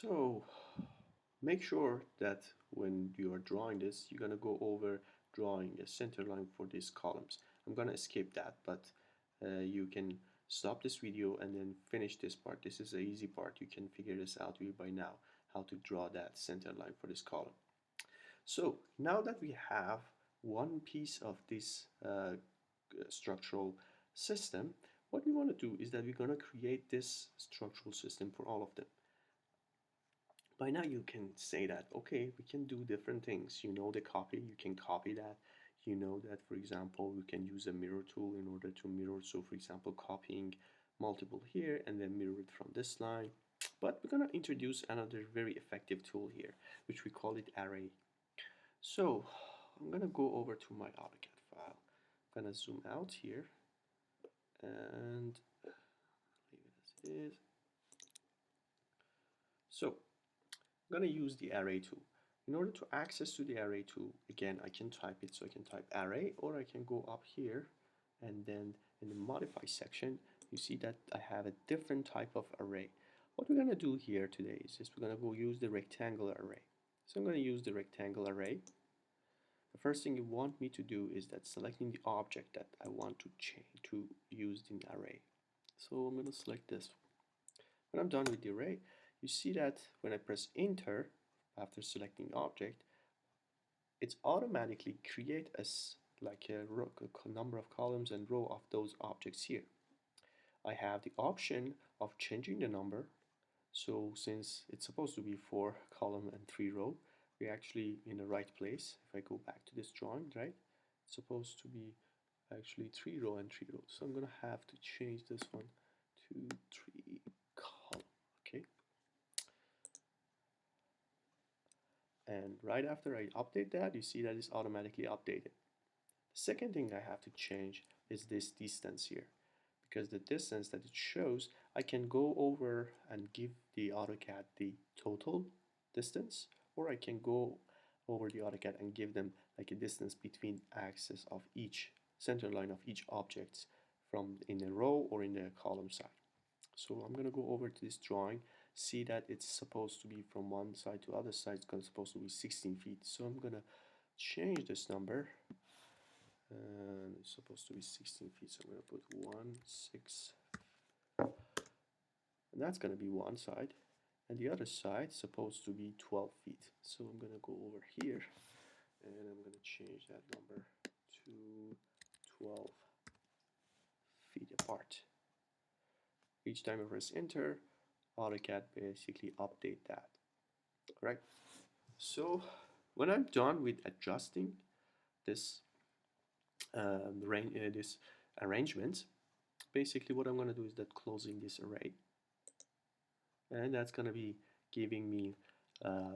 So make sure that when you are drawing this, you're going to go over drawing a center line for these columns. I'm going to escape that, but you can stop this video and then finish this part. This is the easy part. You can figure this out by now, how to draw that center line for this column. So now that we have one piece of this structural system, what we want to do is that we're going to create this structural system for all of them. By now you can say that, okay, we can do different things. You know the copy, you can copy that. You know that, for example, we can use a mirror tool in order to mirror. So for example, copying multiple here and then mirror it from this line. But we're going to introduce another very effective tool here, which we call it array. So I'm going to go over to my AutoCAD file. I'm going to zoom out here and leave it as it is. So I'm going to use the array tool. In order to access to the array tool, again, I can type it. So I can type array, or I can go up here and then in the modify section, you see that I have a different type of array. What we're going to do here today is just we're going to go use the rectangular array. So I'm going to use the rectangle array. The first thing you want me to do is that selecting the object that I want to change to use in the array. So I'm going to select this. When I'm done with the array, you see that when I press enter after selecting object, it's automatically create like a number of columns and row of those objects here. I have the option of changing the number. So since it's supposed to be 4 column and 3 row, we're actually in the right place. If I go back to this drawing, right, it's supposed to be actually 3 row and 3 rows. So I'm gonna have to change this one to 3 column. Okay. And right after I update that, you see that it's automatically updated. The second thing I have to change is this distance here, because the distance that it shows, I can go over and give the AutoCAD the total distance, or I can go over the AutoCAD and give them like a distance between axis of each center line of each object from in a row or in the column side. So I'm going to go over to this drawing, see that it's supposed to be from one side to other side, it's supposed to be 16 feet. So I'm going to change this number, and it's supposed to be 16 feet. So I'm going to put 1, 6, and that's going to be one side. And the other side is supposed to be 12 feet. So I'm going to go over here, and I'm going to change that number to 12 feet apart. Each time I press enter, AutoCAD basically update that. Right? So when I'm done with adjusting this this arrangement, basically what I'm going to do is that closing this array, and that's going to be giving me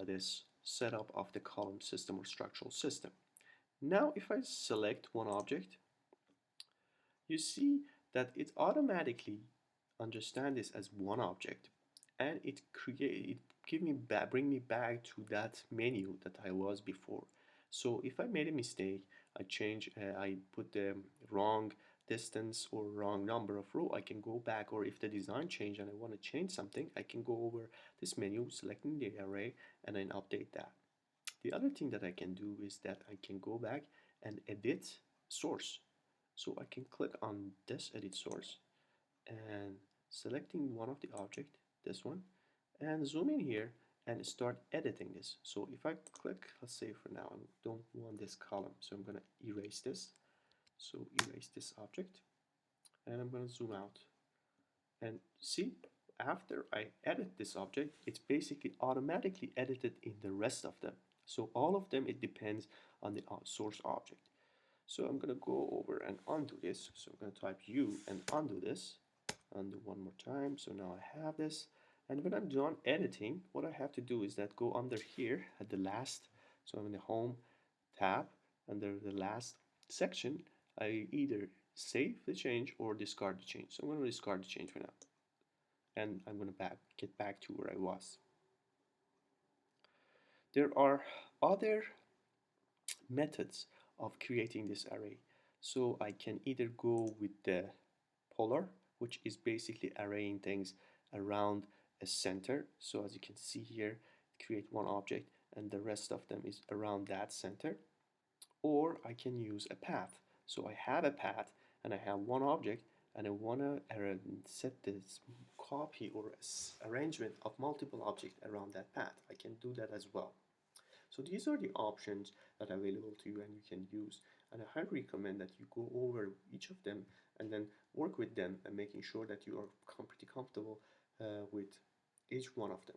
this setup of the column system or structural system. Now if I select one object, you see that it automatically understands this as one object, and it bring me back to that menu that I was before. So if I made a mistake, I put the wrong distance or wrong number of row, I can go back, or if the design changed and I want to change something, I can go over this menu, selecting the array, and then update that. The other thing that I can do is that I can go back and edit source. So I can click on this edit source and selecting one of the object, this one, and zoom in here and start editing this. So if I click, let's say for now I don't want this column, so I'm going to erase this. So erase this object, and I'm going to zoom out. And see, after I edit this object, it's basically automatically edited in the rest of them. So all of them, it depends on the source object. So I'm going to go over and undo this. So I'm going to type U and undo this. Undo one more time. So now I have this. And when I'm done editing, what I have to do is that go under here at the last. So I'm in the Home tab. Under the last section, I either save the change or discard the change. So I'm going to discard the change for now. And I'm going to get back to where I was. There are other methods of creating this array. So I can either go with the polar, which is basically arraying things around a center. So as you can see here, create one object and the rest of them is around that center. Or I can use a path. So I have a path and I have one object and I want to set this copy or arrangement of multiple objects around that path. I can do that as well. So these are the options that are available to you and you can use. And I highly recommend that you go over each of them and then work with them and making sure that you are pretty comfortable with each one of them.